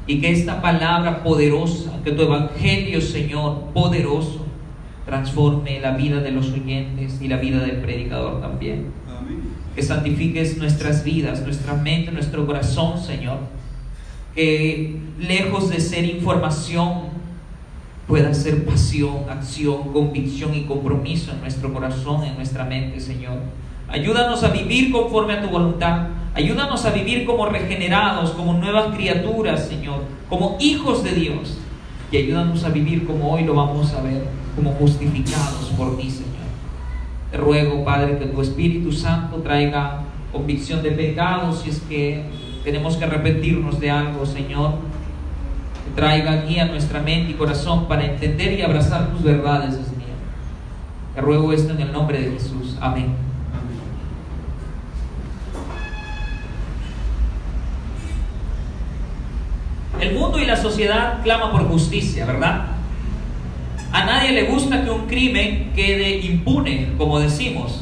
y que esta palabra poderosa, que tu evangelio, Señor, poderoso, transforme la vida de los oyentes y la vida del predicador también. Amén. Que santifiques nuestras vidas, nuestra mente, nuestro corazón, Señor. Que lejos de ser información, pueda ser pasión, acción, convicción y compromiso en nuestro corazón, en nuestra mente, Señor. Ayúdanos a vivir conforme a tu voluntad. Ayúdanos a vivir como regenerados, como nuevas criaturas, Señor, como hijos de Dios. Y ayúdanos a vivir como hoy lo vamos a ver, como justificados por ti, Señor. Te ruego, Padre, que tu Espíritu Santo traiga convicción de pecados, si es que tenemos que arrepentirnos de algo, Señor. Que traiga guía a nuestra mente y corazón para entender y abrazar tus verdades, Dios mío. Te ruego esto en el nombre de Jesús. Amén. El mundo y la sociedad claman por justicia, ¿verdad? A nadie le gusta que un crimen quede impune, como decimos,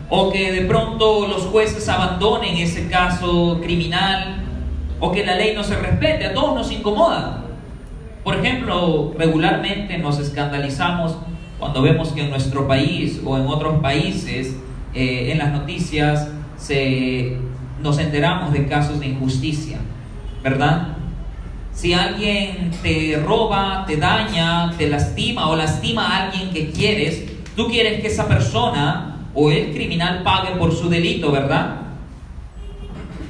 o que de pronto los jueces abandonen ese caso criminal, o que la ley no se respete. A todos nos incomoda. Por ejemplo, regularmente nos escandalizamos cuando vemos que en nuestro país o en otros países, en las noticias, nos enteramos de casos de injusticia, ¿verdad? Si alguien te roba, te daña, te lastima o lastima a alguien que quieres, tú quieres que esa persona o el criminal pague por su delito, ¿verdad?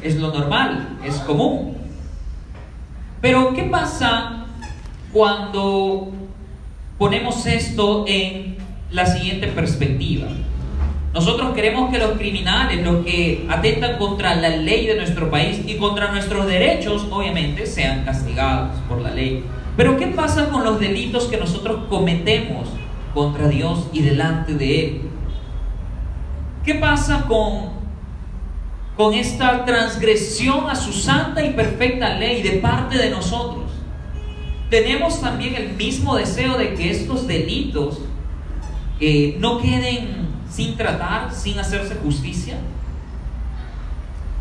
Es lo normal, es común. Pero ¿qué pasa cuando ponemos esto en la siguiente perspectiva? Nosotros queremos que los criminales, los que atentan contra la ley de nuestro país y contra nuestros derechos, obviamente, sean castigados por la ley. Pero ¿qué pasa con los delitos que nosotros cometemos contra Dios y delante de Él? ¿Qué pasa con esta transgresión a su santa y perfecta ley de parte de nosotros? ¿Tenemos también el mismo deseo de que estos delitos no queden sin tratar, sin hacerse justicia?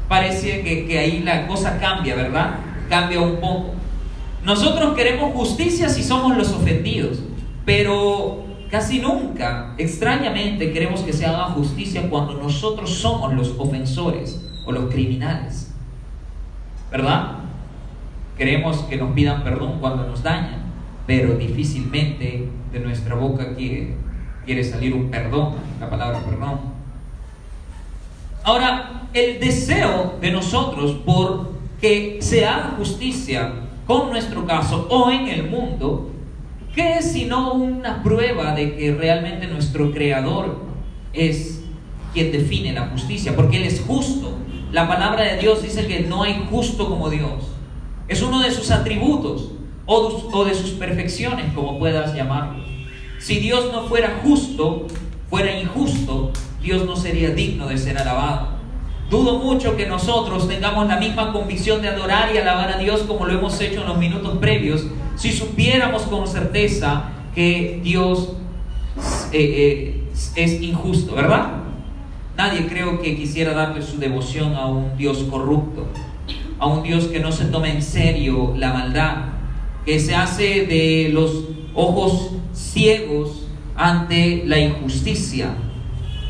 Parece que ahí la cosa cambia, ¿verdad? Cambia un poco. Nosotros queremos justicia si somos los ofendidos, pero casi nunca, extrañamente, queremos que se haga justicia cuando nosotros somos los ofensores o los criminales, ¿verdad? Queremos que nos pidan perdón cuando nos dañan, pero difícilmente de nuestra boca quiere salir un perdón, la palabra perdón. Ahora, el deseo de nosotros por que se haga justicia con nuestro caso o en el mundo, ¿qué es sino una prueba de que realmente nuestro Creador es quien define la justicia? Porque Él es justo. La palabra de Dios dice que no hay justo como Dios. Es uno de sus atributos o de sus perfecciones, como puedas llamarlo. Si Dios no fuera justo, fuera injusto, Dios no sería digno de ser alabado. Dudo mucho que nosotros tengamos la misma convicción de adorar y alabar a Dios como lo hemos hecho en los minutos previos, si supiéramos con certeza que Dios es injusto, ¿verdad? Nadie creo que quisiera darle su devoción a un Dios corrupto, a un Dios que no se toma en serio la maldad, que se hace de los ojos ciegos ante la injusticia,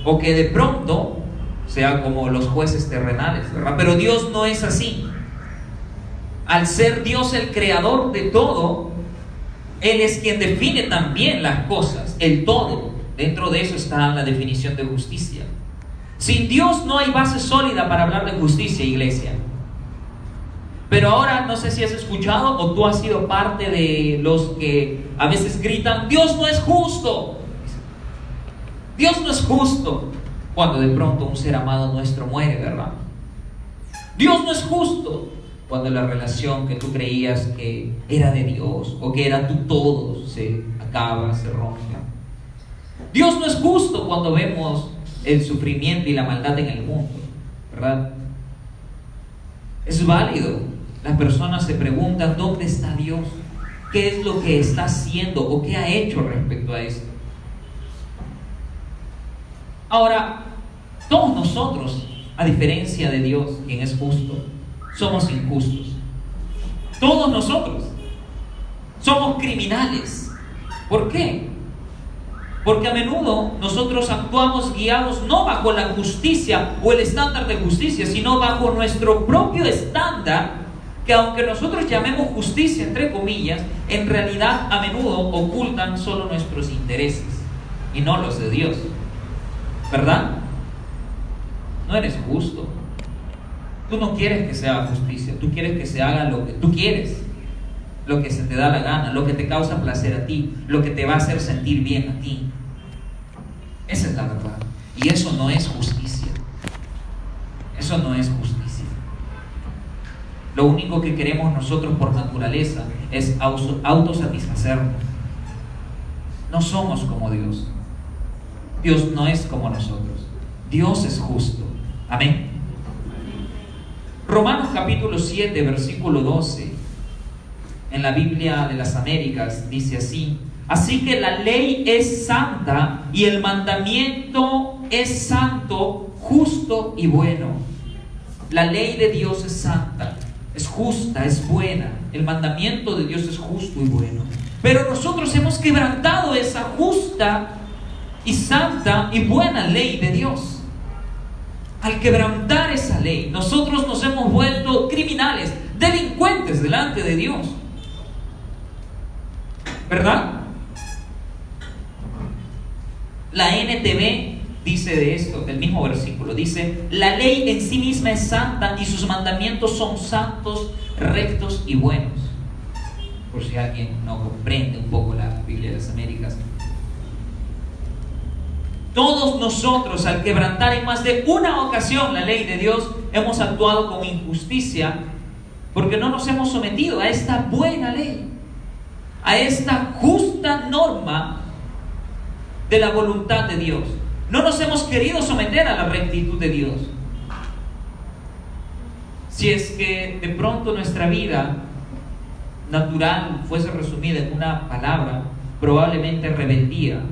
o que de pronto sea como los jueces terrenales, ¿verdad? Pero Dios no es así. Al ser Dios el creador de todo, Él es quien define también las cosas, el todo. Dentro de eso está la definición de justicia. Sin Dios no hay base sólida para hablar de justicia, iglesia. Pero ahora no sé si has escuchado o tú has sido parte de los que a veces gritan: Dios no es justo. Dios no es justo, cuando de pronto un ser amado nuestro muere, ¿verdad? Dios no es justo, cuando la relación que tú creías que era de Dios o que era tu todo se acaba, se rompe. Dios no es justo cuando vemos el sufrimiento y la maldad en el mundo, ¿verdad? Es válido. Las personas se preguntan: ¿dónde está Dios? ¿Qué es lo que está haciendo o qué ha hecho respecto a esto? Ahora, todos nosotros, a diferencia de Dios, quien es justo, somos injustos. Todos nosotros somos criminales. ¿Por qué? Porque a menudo nosotros actuamos guiados no bajo la justicia o el estándar de justicia, sino bajo nuestro propio estándar, que aunque nosotros llamemos justicia entre comillas, en realidad a menudo ocultan solo nuestros intereses y no los de Dios. ¿Verdad? No eres justo. Tú no quieres que se haga justicia, tú quieres que se haga lo que tú quieres, lo que se te da la gana, lo que te causa placer a ti, lo que te va a hacer sentir bien a ti. Esa es la verdad. Y eso no es justicia. Eso no es justicia. Lo único que queremos nosotros por naturaleza es autosatisfacernos. No somos como Dios. Dios no es como nosotros. Dios es justo. Amén. Romanos capítulo 7, versículo 12, en la Biblia de las Américas, dice así: así que la ley es santa y el mandamiento es santo, justo y bueno. La ley de Dios es santa, es justa, es buena. El mandamiento de Dios es justo y bueno. Pero nosotros hemos quebrantado esa justa y santa y buena ley de Dios. Al quebrantar esa ley, nosotros nos hemos vuelto criminales, delincuentes delante de Dios. ¿Verdad? La NTV dice de esto, del mismo versículo, dice: la ley en sí misma es santa y sus mandamientos son santos, rectos y buenos. Por si alguien no comprende un poco la Biblia de las Américas. Todos nosotros, al quebrantar en más de una ocasión la ley de Dios, hemos actuado con injusticia porque no nos hemos sometido a esta buena ley, a esta justa norma de la voluntad de Dios. No nos hemos querido someter a la rectitud de Dios. Si es que de pronto nuestra vida natural fuese resumida en una palabra, probablemente rebeldía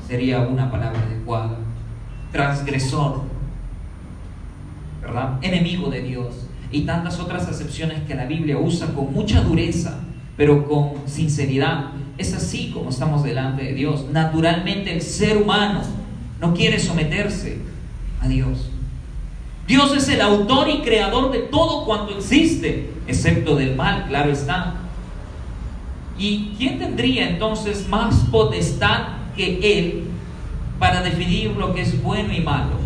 sería una palabra adecuada. Transgresor, ¿verdad? Enemigo de Dios y tantas otras acepciones que la Biblia usa con mucha dureza, pero con sinceridad. Es así como estamos delante de Dios. Naturalmente el ser humano no quiere someterse a Dios. Dios es el autor y creador de todo cuanto existe, excepto del mal, claro está. ¿Y quién tendría entonces más potestad que Él para definir lo que es bueno y malo?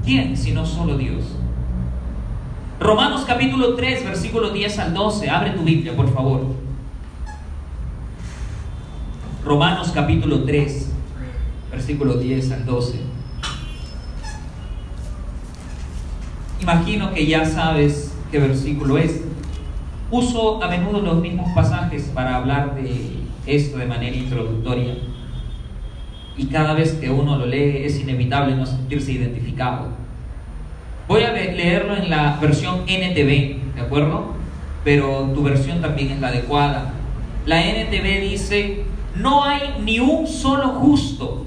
¿Quién, sino solo Dios? Romanos capítulo 3, versículo 10 al 12. Abre tu Biblia, por favor. Romanos capítulo 3, versículo 10 al 12. Imagino que ya sabes qué versículo es. Uso a menudo los mismos pasajes para hablar de esto de manera introductoria. Y cada vez que uno lo lee es inevitable no sentirse identificado. Voy a leerlo en la versión NTV, ¿de acuerdo? Pero tu versión también es la adecuada. La NTV dice: no hay ni un solo justo,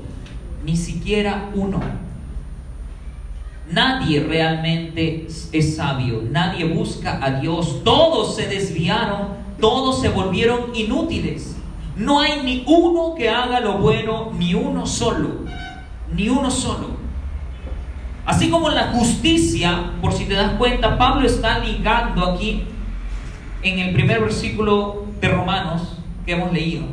ni siquiera uno. Nadie realmente es sabio, nadie busca a Dios. Todos se desviaron, todos se volvieron inútiles. No hay ni uno que haga lo bueno, ni uno solo, ni uno solo. Así como la justicia, por si te das cuenta, Pablo está ligando aquí en el primer versículo de Romanos que hemos leído.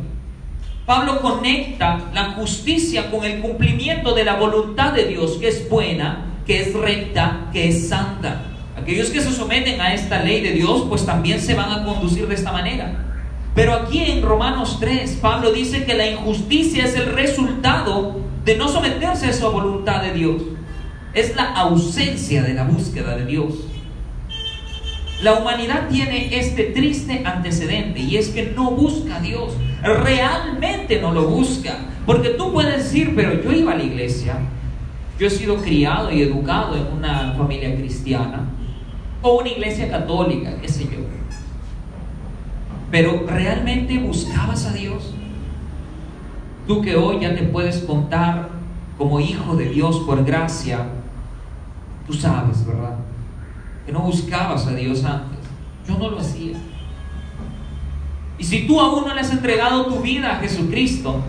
Pablo conecta la justicia con el cumplimiento de la voluntad de Dios, que es buena, que es recta, que es santa. Aquellos que se someten a esta ley de Dios, pues también se van a conducir de esta manera. Pero aquí en Romanos 3, Pablo dice que la injusticia es el resultado de no someterse a esa voluntad de Dios. Es la ausencia de la búsqueda de Dios. La humanidad tiene este triste antecedente, y es que no busca a Dios. Realmente no lo busca. Porque tú puedes decir: pero yo iba a la iglesia, yo he sido criado y educado en una familia cristiana o una iglesia católica, qué sé yo. Pero ¿realmente buscabas a Dios? Tú que hoy ya te puedes contar como hijo de Dios por gracia, tú sabes, ¿verdad?, que no buscabas a Dios antes. Y si tú aún no le has entregado tu vida a Jesucristo,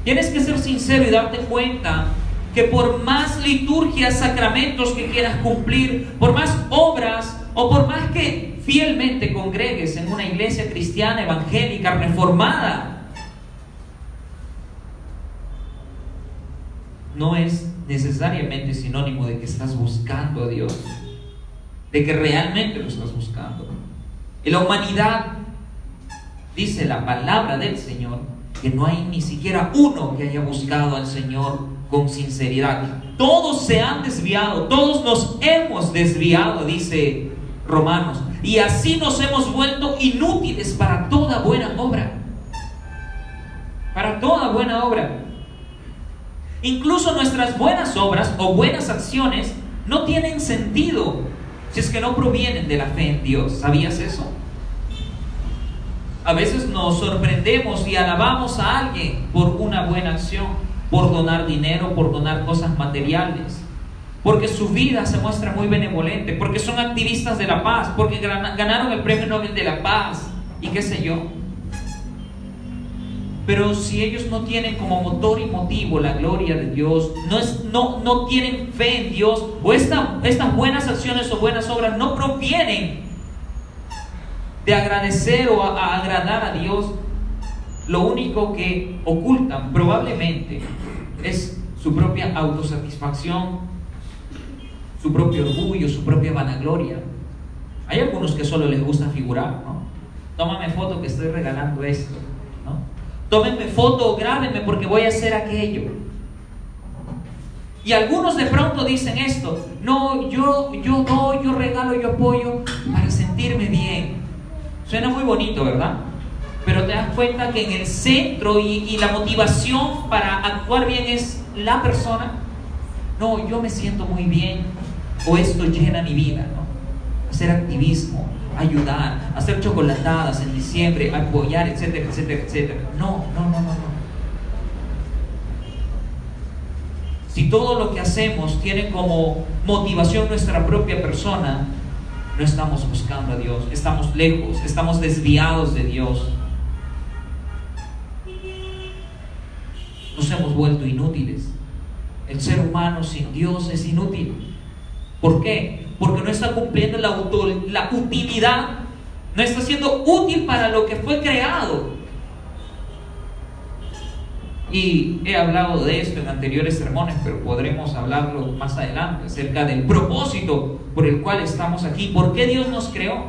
tienes que ser sincero y darte cuenta que por más liturgias, sacramentos que quieras cumplir, por más obras o por más que fielmente congregues en una iglesia cristiana, evangélica, reformada, no es necesariamente sinónimo de que estás buscando a Dios, de que realmente lo estás buscando. En la humanidad, dice la palabra del Señor, que no hay ni siquiera uno que haya buscado al Señor con sinceridad. Todos se han desviado, todos nos hemos desviado, dice Romanos, y así nos hemos vuelto inútiles para toda buena obra. Para toda buena obra. Incluso nuestras buenas obras o buenas acciones no tienen sentido si es que no provienen de la fe en Dios. ¿Sabías eso? A veces nos sorprendemos y alabamos a alguien por una buena acción, por donar dinero, por donar cosas materiales, porque su vida se muestra muy benevolente, porque son activistas de la paz, porque ganaron el premio Nobel de la Paz y qué sé yo. Pero si ellos no tienen como motor y motivo la gloria de Dios, no tienen fe en Dios, o estas buenas acciones o buenas obras no provienen de agradecer o a agradar a Dios, lo único que ocultan probablemente es su propia autosatisfacción, su propio orgullo, su propia vanagloria. Hay algunos que solo les gusta figurar, ¿no? Tómame foto que estoy regalando esto, ¿no? Tómenme foto o grábenme porque voy a hacer aquello. Y algunos de pronto dicen esto: no, yo doy, yo regalo, yo apoyo para sentirme bien. Suena muy bonito, ¿verdad? Pero te das cuenta que en el centro y la motivación para actuar bien es la persona. No, yo me siento muy bien, o esto llena mi vida, ¿no? Hacer activismo, ayudar, hacer chocolatadas en diciembre, apoyar, etcétera, etcétera, etcétera. No. Si todo lo que hacemos tiene como motivación nuestra propia persona, no estamos buscando a Dios, estamos lejos, estamos desviados de Dios. Nos hemos vuelto inútiles. El ser humano sin Dios es inútil. ¿Por qué? Porque no está cumpliendo la utilidad, no está siendo útil para lo que fue creado. Y he hablado de esto en anteriores sermones, pero podremos hablarlo más adelante acerca del propósito por el cual estamos aquí. ¿Por qué Dios nos creó?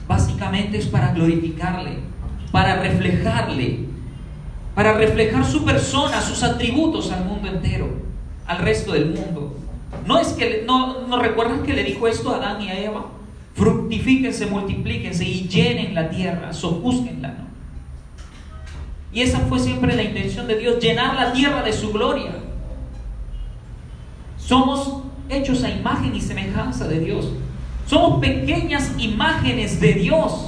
Básicamente es para glorificarle, para reflejarle, para reflejar su persona, sus atributos al mundo entero, al resto del mundo. ¿No recuerdan que le dijo esto a Adán y a Eva? Fructifíquense, multiplíquense y llenen la tierra, sojúzguenla, ¿no? Y esa fue siempre la intención de Dios, llenar la tierra de su gloria. Somos hechos a imagen y semejanza de Dios. Somos pequeñas imágenes de Dios.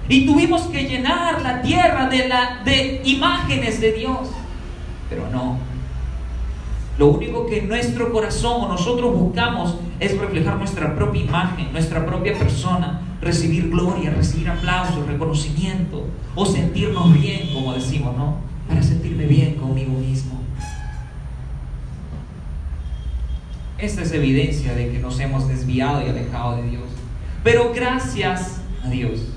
Y tuvimos que llenar la tierra de imágenes de Dios. Pero no. Lo único que nuestro corazón o nosotros buscamos es reflejar nuestra propia imagen, nuestra propia persona, recibir gloria, recibir aplausos, reconocimiento, o sentirnos bien, como decimos, ¿no? Para sentirme bien conmigo mismo. Esta es evidencia de que nos hemos desviado y alejado de Dios. Pero gracias a Dios,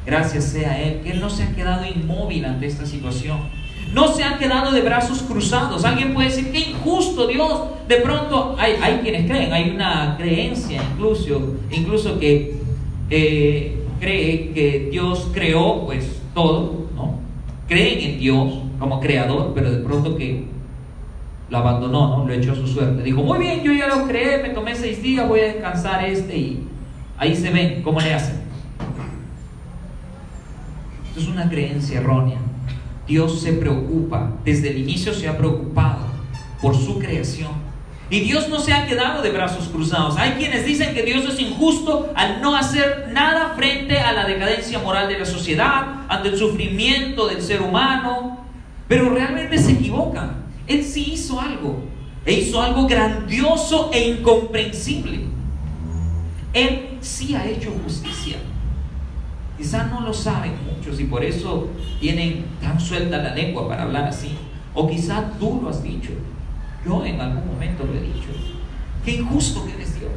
gracias sea a Él, que Él no se ha quedado inmóvil ante esta situación. No se han quedado de brazos cruzados. Alguien puede decir: qué injusto Dios. De pronto hay quienes creen, hay una creencia incluso que cree que Dios creó pues todo, ¿no? Creen en Dios como creador, pero de pronto que lo abandonó, ¿no? Lo echó a su suerte. Dijo: muy bien, yo ya lo creé, me tomé 6 días, voy a descansar y ahí se ven cómo le hacen. Esto es una creencia errónea. Dios se preocupa, desde el inicio se ha preocupado por su creación. Y Dios no se ha quedado de brazos cruzados. Hay quienes dicen que Dios es injusto al no hacer nada frente a la decadencia moral de la sociedad, ante el sufrimiento del ser humano. Pero realmente se equivocan. Él sí hizo algo. E hizo algo grandioso e incomprensible. Él sí ha hecho justicia. Quizás no lo saben muchos y por eso tienen tan suelta la lengua para hablar así. O quizás tú lo has dicho. Yo en algún momento lo he dicho. Qué injusto que eres Dios.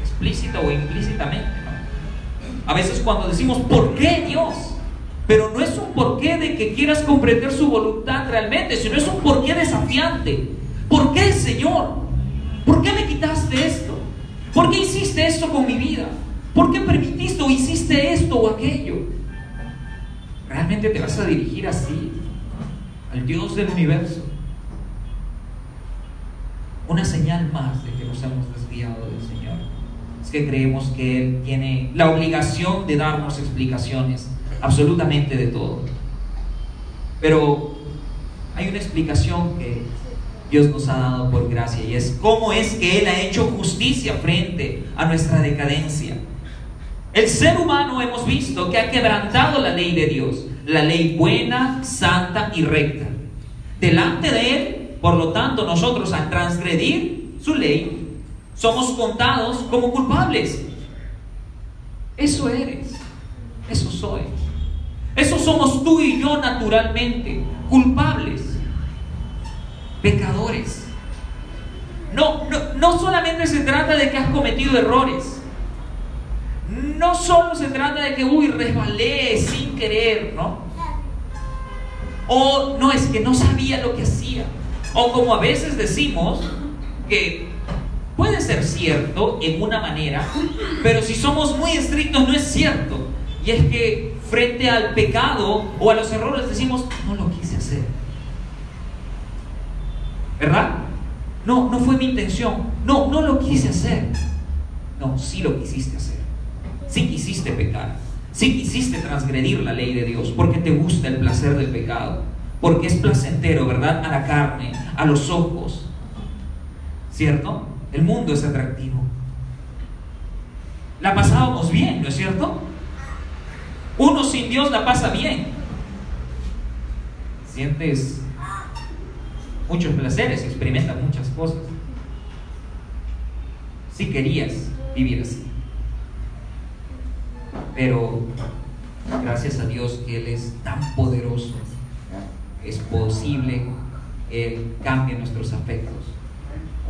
Explícita o implícitamente, ¿no? A veces cuando decimos, ¿por qué Dios? Pero no es un porqué de que quieras comprender su voluntad realmente, sino es un porqué desafiante. ¿Por qué, Señor? ¿Por qué me quitaste esto? ¿Por qué hiciste esto con mi vida? ¿Por qué permitiste o hiciste esto o aquello? ¿Realmente te vas a dirigir así al Dios del universo? Una señal más de que nos hemos desviado del Señor es que creemos que Él tiene la obligación de darnos explicaciones absolutamente de todo. Pero hay una explicación que Dios nos ha dado por gracia, y es cómo es que Él ha hecho justicia frente a nuestra decadencia. El ser humano hemos visto que ha quebrantado la ley de Dios, la ley buena, santa y recta. Delante de Él, por lo tanto, nosotros al transgredir su ley, somos contados como culpables. Eso eres, eso soy. Eso somos tú y yo naturalmente, culpables, pecadores. No solamente se trata de que has cometido errores. No solo se trata de que, resbalé sin querer, ¿no? O no, es que no sabía lo que hacía. O como a veces decimos, que puede ser cierto en una manera, pero si somos muy estrictos no es cierto. Y es que frente al pecado o a los errores decimos, no lo quise hacer. ¿Verdad? No fue mi intención. No lo quise hacer. No, sí lo quisiste hacer. Sí quisiste pecar. Sí quisiste transgredir la ley de Dios, porque te gusta el placer del pecado. Porque es placentero, ¿verdad? A la carne, a los ojos. ¿Cierto? El mundo es atractivo. La pasábamos bien, ¿no es cierto? Uno sin Dios la pasa bien. Sientes muchos placeres, experimentas muchas cosas. Si querías vivir así. Pero gracias a Dios que Él es tan poderoso, es posible que Él cambie nuestros afectos.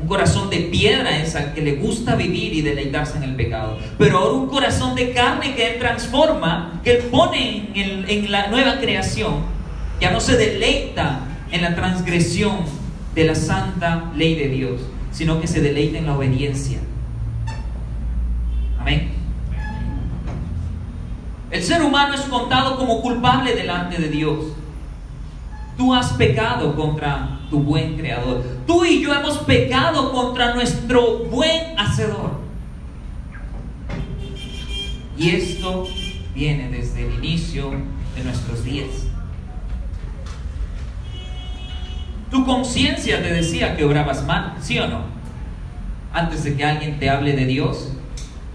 Un corazón de piedra es al que le gusta vivir y deleitarse en el pecado. Pero ahora un corazón de carne que Él transforma, que Él pone en la nueva creación, ya no se deleita en la transgresión de la santa ley de Dios, sino que se deleita en la obediencia. Amén. El ser humano es contado como culpable delante de Dios. Tú has pecado contra tu buen creador. Tú y yo hemos pecado contra nuestro buen hacedor. Y esto viene desde el inicio de nuestros días. Tu conciencia te decía que obrabas mal, ¿sí o no? Antes de que alguien te hable de Dios,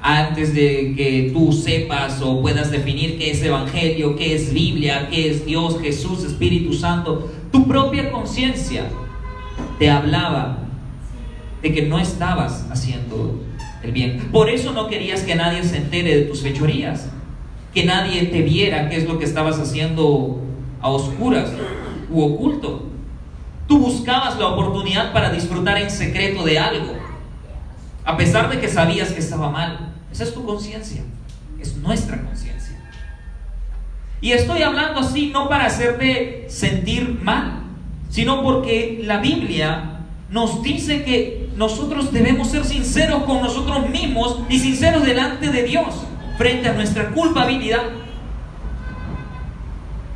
antes de que tú sepas o puedas definir qué es Evangelio, qué es Biblia, qué es Dios, Jesús, Espíritu Santo, tu propia conciencia te hablaba de que no estabas haciendo el bien. Por eso no querías que nadie se entere de tus fechorías, que nadie te viera qué es lo que estabas haciendo a oscuras u oculto. Tú buscabas la oportunidad para disfrutar en secreto de algo, a pesar de que sabías que estaba mal. Esa es tu conciencia, es nuestra conciencia. Y estoy hablando así no para hacerte sentir mal, sino porque la Biblia nos dice que nosotros debemos ser sinceros con nosotros mismos y sinceros delante de Dios frente a nuestra culpabilidad.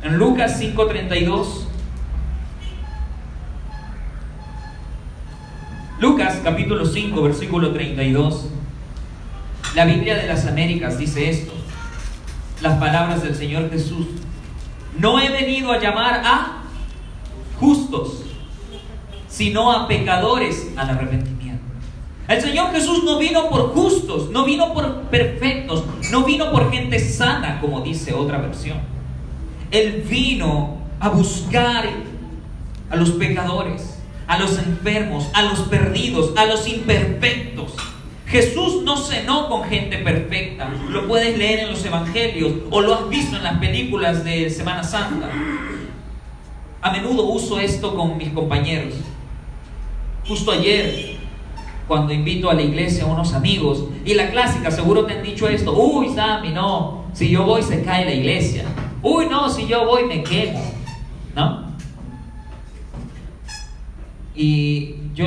En Lucas 5:32, Lucas capítulo 5 versículo 32, la Biblia de las Américas dice esto, las palabras del Señor Jesús: no he venido a llamar a justos, sino a pecadores al arrepentimiento. El Señor Jesús no vino por justos, no vino por perfectos, no vino por gente sana, como dice otra versión. Él vino a buscar a los pecadores, a los enfermos, a los perdidos, a los imperfectos. Jesús no cenó con gente perfecta. Lo puedes leer en los evangelios o lo has visto en las películas de Semana Santa. A menudo uso esto con mis compañeros. Justo ayer, cuando invito a la iglesia a unos amigos, y la clásica, seguro te han dicho esto: uy, Sammy, no, si yo voy se cae la iglesia. Uy, no, si yo voy me quemo, ¿no? Y yo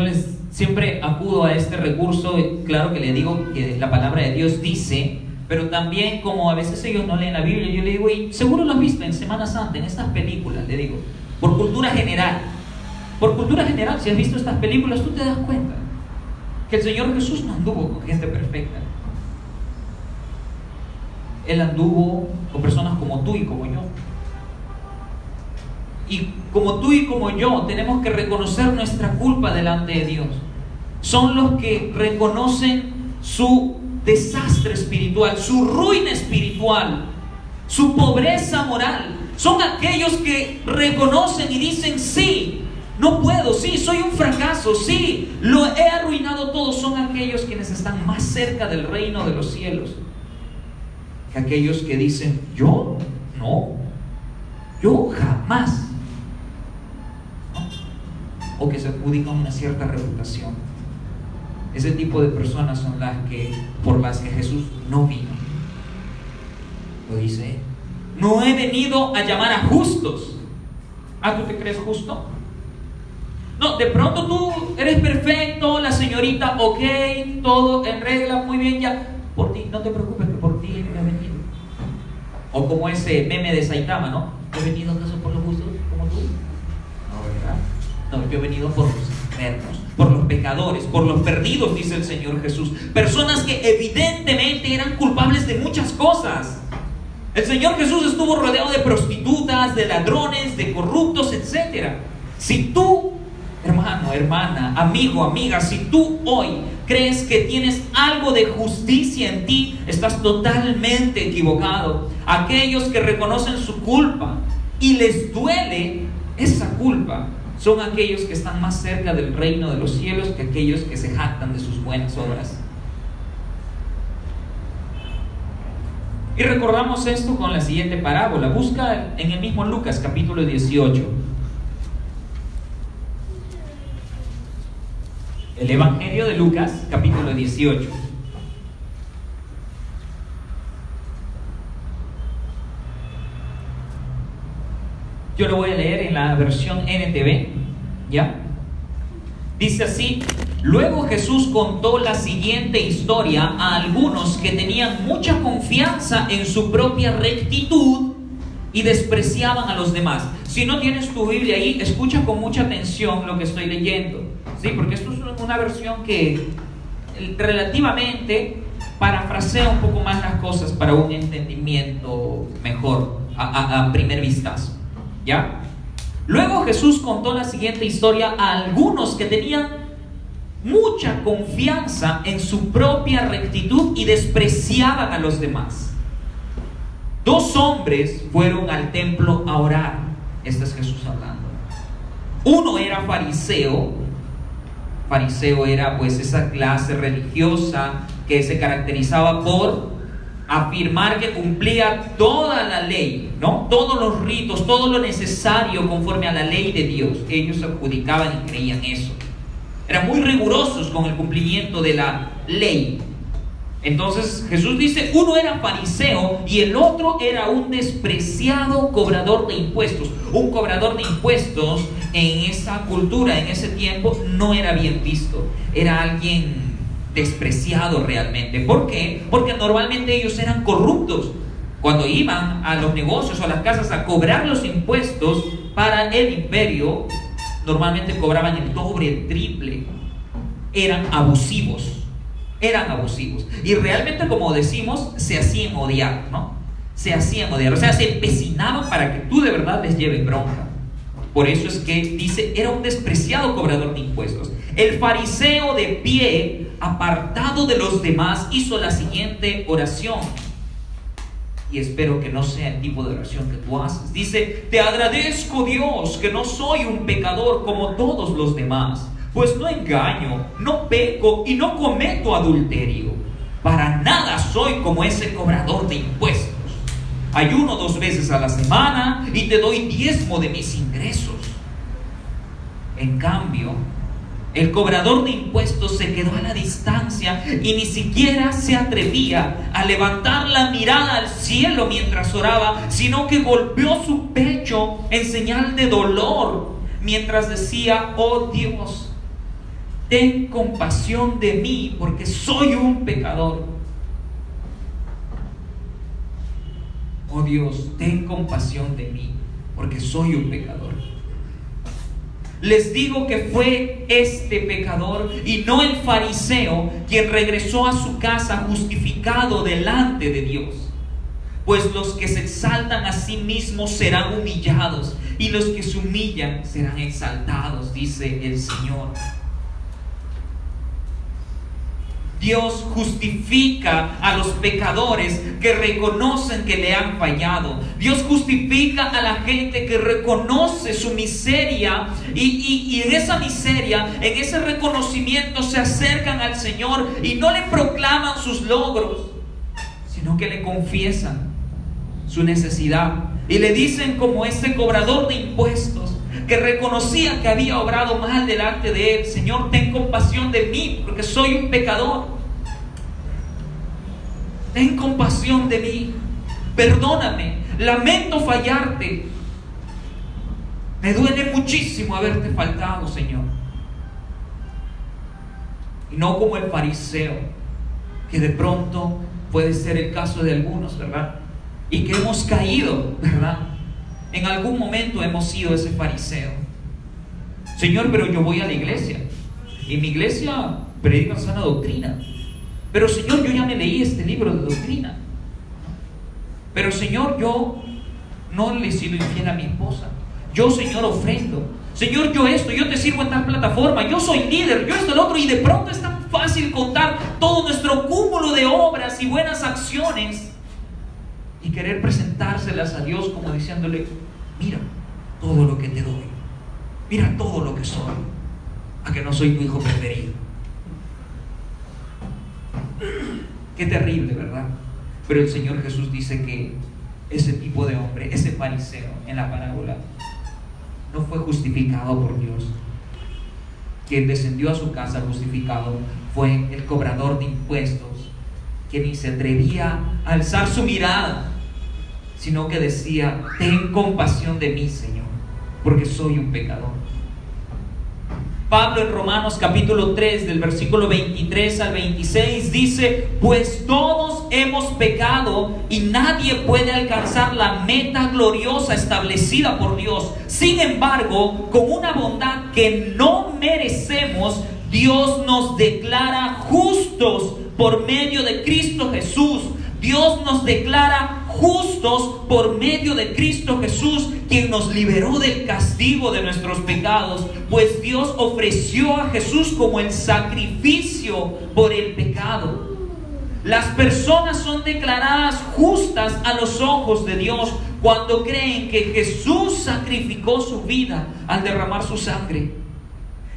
siempre acudo a este recurso. Claro que le digo que la palabra de Dios dice, pero también, como a veces ellos no leen la Biblia, yo le digo: y seguro lo has visto en Semana Santa, en estas películas, le digo, por cultura general, si has visto estas películas, tú te das cuenta que el Señor Jesús no anduvo con gente perfecta. Él anduvo con personas como tú y como yo. Y como tú y como yo tenemos que reconocer nuestra culpa delante de Dios. Son los que reconocen su desastre espiritual, su ruina espiritual, su pobreza moral. Son aquellos que reconocen y dicen: sí, no puedo, sí, soy un fracaso, sí, lo he arruinado todo. Son aquellos quienes están más cerca del reino de los cielos que aquellos que dicen: yo, no, yo jamás. O que se adjudican una cierta reputación. Ese tipo de personas son por las que Jesús no vino. Lo dice: no he venido a llamar a justos. ¿Ah, tú te crees justo? No, de pronto tú eres perfecto, la señorita, ok, todo en regla, muy bien, ya. Por ti, no te preocupes, que por ti he venido. O como ese meme de Saitama, ¿no? ¿He venido acaso por los justos como tú? No, ¿verdad? No, yo he venido por los enfermos, por los pecadores, por los perdidos, dice el Señor Jesús. Personas que evidentemente eran culpables de muchas cosas. El Señor Jesús estuvo rodeado de prostitutas, de ladrones, de corruptos, etc. Si tú, hermano, hermana, amigo, amiga, si tú hoy crees que tienes algo de justicia en ti, estás totalmente equivocado. Aquellos que reconocen su culpa y les duele esa culpa son aquellos que están más cerca del reino de los cielos que aquellos que se jactan de sus buenas obras. Y recordamos esto con la siguiente parábola. Busca en el mismo Lucas capítulo 18. El Evangelio de Lucas capítulo 18. Yo lo voy a leer en la versión NTV, ¿ya? Dice así: luego Jesús contó la siguiente historia a algunos que tenían mucha confianza en su propia rectitud y despreciaban a los demás. Si no tienes tu Biblia ahí, escucha con mucha atención lo que estoy leyendo, ¿sí? Porque esto es una versión que relativamente parafrasea un poco más las cosas para un entendimiento mejor a primer vistazo. ¿Ya? Luego Jesús contó la siguiente historia a algunos que tenían mucha confianza en su propia rectitud y despreciaban a los demás. Dos hombres fueron al templo a orar. Este es Jesús hablando. Uno era fariseo. Fariseo era pues esa clase religiosa que se caracterizaba por afirmar que cumplía toda la ley, ¿no? Todos los ritos, todo lo necesario conforme a la ley de Dios. Ellos se adjudicaban y creían eso. Eran muy rigurosos con el cumplimiento de la ley. Entonces Jesús dice: uno era fariseo y el otro era un despreciado cobrador de impuestos. Un cobrador de impuestos en esa cultura, en ese tiempo, no era bien visto. Era alguien despreciado realmente. ¿Por qué? Porque normalmente ellos eran corruptos. Cuando iban a los negocios o a las casas a cobrar los impuestos para el imperio, normalmente cobraban el doble, el triple. Eran abusivos. Y realmente, como decimos, se hacían odiar, ¿no? Se hacían odiar. O sea, se empecinaban para que tú de verdad les lleves bronca. Por eso es que dice: era un despreciado cobrador de impuestos. El fariseo, de pie, apartado de los demás, hizo la siguiente oración. Y espero que no sea el tipo de oración que tú haces. Dice: te agradezco, Dios, que no soy un pecador como todos los demás. Pues no engaño, no peco y no cometo adulterio. Para nada soy como ese cobrador de impuestos. Ayuno 2 veces a la semana y te doy diezmo de mis ingresos. En cambio, el cobrador de impuestos se quedó a la distancia y ni siquiera se atrevía a levantar la mirada al cielo mientras oraba, sino que golpeó su pecho en señal de dolor mientras decía: oh Dios, ten compasión de mí porque soy un pecador. Oh Dios, ten compasión de mí porque soy un pecador. Les digo que fue este pecador y no el fariseo quien regresó a su casa justificado delante de Dios. Pues los que se exaltan a sí mismos serán humillados, y los que se humillan serán exaltados, dice el Señor. Dios justifica a los pecadores que reconocen que le han fallado. Dios justifica a la gente que reconoce su miseria y en esa miseria, en ese reconocimiento, se acercan al Señor y no le proclaman sus logros, sino que le confiesan su necesidad y le dicen, como este cobrador de impuestos que reconocía que había obrado mal delante de Él: Señor, ten compasión de mí porque soy un pecador. Ten compasión de mí, perdóname, lamento fallarte, me duele muchísimo haberte faltado, Señor. Y no como el fariseo, que de pronto puede ser el caso de algunos, ¿verdad? Y que hemos caído, ¿verdad? En algún momento hemos sido ese fariseo. Señor, pero yo voy a la iglesia y mi iglesia predica sana doctrina. Pero Señor, yo ya me leí este libro de doctrina. Pero Señor, yo no le he sido infiel a mi esposa. Yo, Señor, ofrendo. Señor, yo esto, yo te sirvo en tal plataforma, yo soy líder, yo esto, el otro. Y de pronto es tan fácil contar todo nuestro cúmulo de obras y buenas acciones y querer presentárselas a Dios como diciéndole: mira todo lo que te doy, mira todo lo que soy, a que no soy tu hijo preferido. Qué terrible, ¿verdad? Pero el Señor Jesús dice que ese tipo de hombre, ese fariseo en la parábola, no fue justificado por Dios. Quien descendió a su casa justificado fue el cobrador de impuestos, que ni se atrevía a alzar su mirada, sino que decía: ten compasión de mí, Señor, porque soy un pecador. Pablo en Romanos capítulo 3 del versículo 23 al 26 dice: pues todos hemos pecado y nadie puede alcanzar la meta gloriosa establecida por Dios. Sin embargo, con una bondad que no merecemos, Dios nos declara justos por medio de Cristo Jesús. Dios nos declara justos por medio de Cristo Jesús, quien nos liberó del castigo de nuestros pecados, pues Dios ofreció a Jesús como el sacrificio por el pecado. Las personas son declaradas justas a los ojos de Dios cuando creen que Jesús sacrificó su vida al derramar su sangre.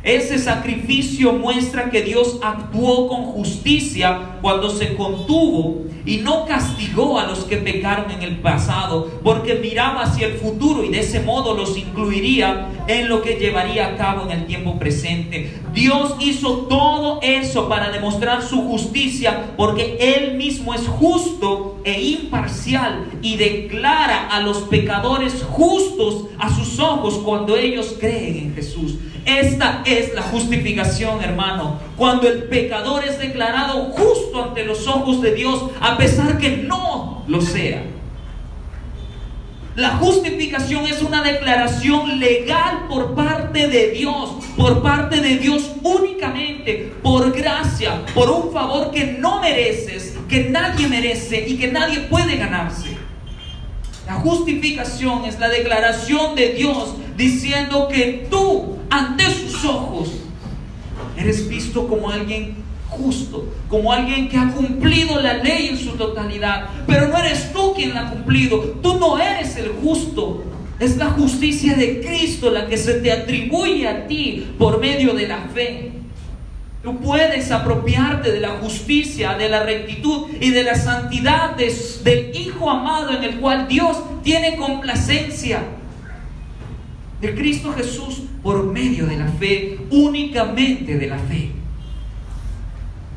Ese sacrificio muestra que Dios actuó con justicia cuando se contuvo y no castigó a los que pecaron en el pasado, porque miraba hacia el futuro y de ese modo los incluiría en lo que llevaría a cabo en el tiempo presente. Dios hizo todo eso para demostrar su justicia, porque Él mismo es justo e imparcial y declara a los pecadores justos a sus ojos cuando ellos creen en Jesús. Esta es la justificación, hermano, cuando el pecador es declarado justo ante los ojos de Dios, a pesar que no lo sea. La justificación es una declaración legal por parte de Dios únicamente, por gracia, por un favor que no mereces, que nadie merece y que nadie puede ganarse. La justificación es la declaración de Dios diciendo que tú, ante sus ojos, eres visto como alguien justo, como alguien que ha cumplido la ley en su totalidad, pero no eres tú quien la ha cumplido. Tú no eres el justo, Es la justicia de Cristo la que se te atribuye a ti por medio de la fe. Tú puedes apropiarte de la justicia, de la rectitud y de la santidad del Hijo amado en el cual Dios tiene complacencia. De Cristo Jesús por medio de la fe, únicamente de la fe.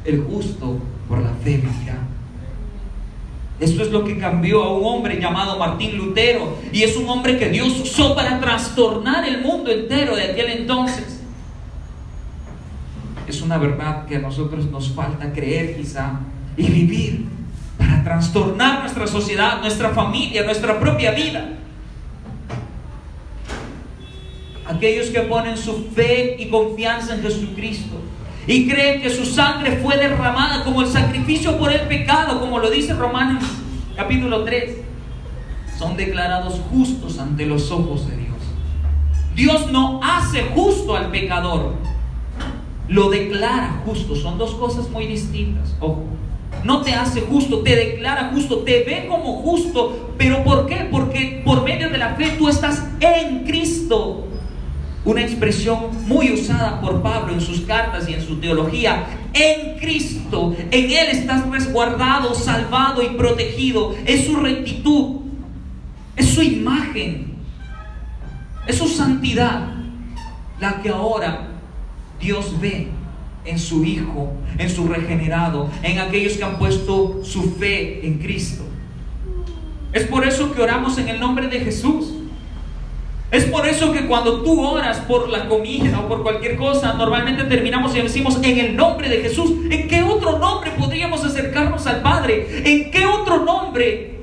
El justo por la fe vivirá. Esto es lo que cambió a un hombre llamado Martín Lutero, y es un hombre que Dios usó para trastornar el mundo entero de aquel entonces. Es una verdad que a nosotros nos falta creer quizá y vivir para trastornar nuestra sociedad, nuestra familia, nuestra propia vida. Aquellos que ponen su fe y confianza en Jesucristo y creen que su sangre fue derramada como el sacrificio por el pecado, como lo dice Romanos capítulo 3, son declarados justos ante los ojos de Dios. Dios no hace justo al pecador, lo declara justo. Son dos cosas muy distintas, ojo. No te hace justo, te declara justo, te ve como justo. ¿Pero por qué? Porque por medio de la fe tú estás en Cristo. Una expresión muy usada por Pablo en sus cartas y en su teología. En Cristo, en Él estás resguardado, salvado y protegido. Es su rectitud, es su imagen, es su santidad la que ahora Dios ve en su Hijo, en su regenerado, en aquellos que han puesto su fe en Cristo. Es por eso que oramos en el nombre de Jesús. Es por eso que cuando tú oras por la comida o por cualquier cosa, normalmente terminamos y decimos en el nombre de Jesús. ¿En qué otro nombre podríamos acercarnos al Padre? ¿En qué otro nombre?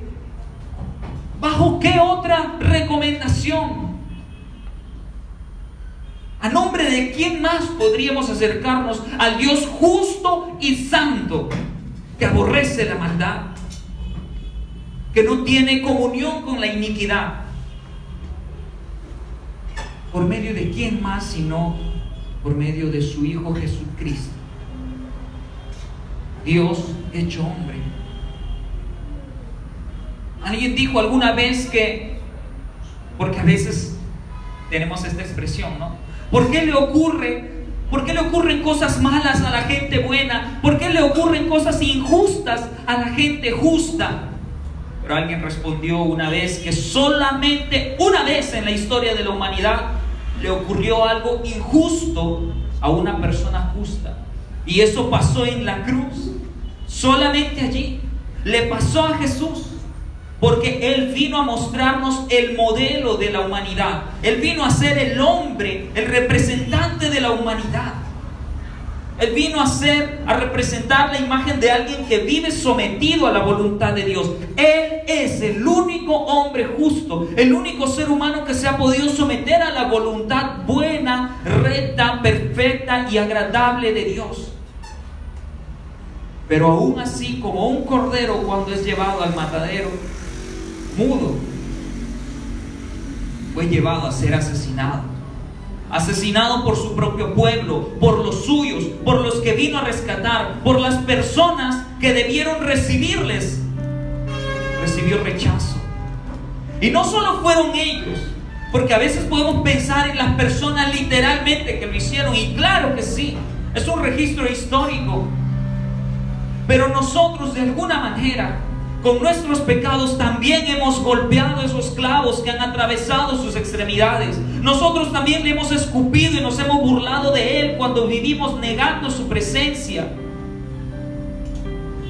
¿Bajo qué otra recomendación? ¿A nombre de quién más podríamos acercarnos al Dios justo y santo, que aborrece la maldad, que no tiene comunión con la iniquidad? ¿Por medio de quién más sino por medio de su Hijo Jesucristo? Dios hecho hombre. Alguien dijo alguna vez que, porque a veces tenemos esta expresión, ¿no? ¿Por qué le ocurren cosas malas a la gente buena? ¿Por qué le ocurren cosas injustas a la gente justa? Pero alguien respondió una vez que solamente una vez en la historia de la humanidad le ocurrió algo injusto a una persona justa. Y eso pasó en la cruz. Solamente allí le pasó a Jesús. Porque Él vino a mostrarnos el modelo de la humanidad. Él vino a ser el hombre, el representante de la humanidad. Él vino a representar la imagen de alguien que vive sometido a la voluntad de Dios. Él es el único hombre justo, el único ser humano que se ha podido someter a la voluntad buena, recta, perfecta y agradable de Dios. Pero aún así, como un cordero cuando es llevado al matadero, mudo, fue llevado a ser asesinado. Asesinado por su propio pueblo, por los suyos, por los que vino a rescatar, por las personas que debieron recibirles. Recibió rechazo. Y no solo fueron ellos, porque a veces podemos pensar en las personas literalmente que lo hicieron, y claro que sí, es un registro histórico. Pero nosotros de alguna manera, con nuestros pecados, también hemos golpeado esos clavos que han atravesado sus extremidades. Nosotros también le hemos escupido y nos hemos burlado de Él cuando vivimos negando su presencia.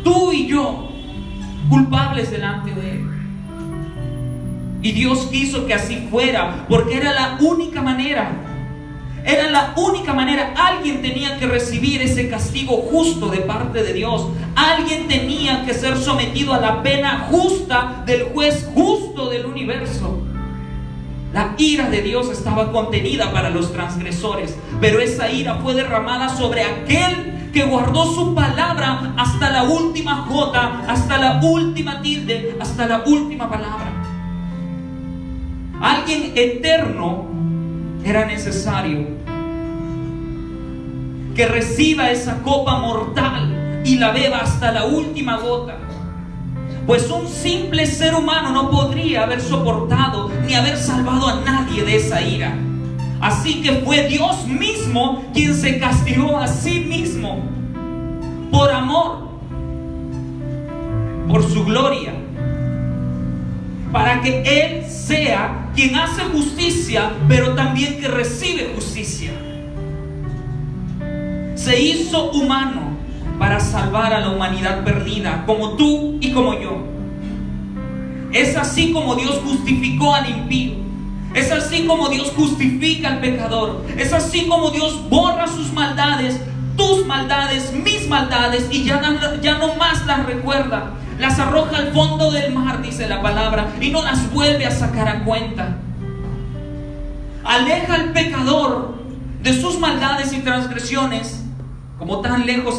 Tú y yo, culpables delante de Él. Y Dios quiso que así fuera, porque era la única manera. Era la única manera. Alguien tenía que recibir ese castigo justo de parte de Dios. Alguien tenía que ser sometido a la pena justa del juez justo del universo. La ira de Dios estaba contenida para los transgresores, pero esa ira fue derramada sobre aquel que guardó su palabra hasta la última jota, hasta la última tilde, hasta la última palabra. Alguien eterno era necesario que reciba esa copa mortal y la beba hasta la última gota. pues un simple ser humano no podría haber soportado ni haber salvado a nadie de esa ira. Así que fue Dios mismo quien se castigó a sí mismo por amor, por su gloria, para que Él sea quien hace justicia, pero también que recibe justicia. Se hizo humano para salvar a la humanidad perdida, como tú y como yo. Es así como Dios justificó al impío. Es así como Dios justifica al pecador. Es así como Dios borra sus maldades, tus maldades, mis maldades, y ya no más las recuerda. Las arroja al fondo del mar, dice la palabra, y no las vuelve a sacar a cuenta. Aleja al pecador de sus maldades y transgresiones, como tan lejos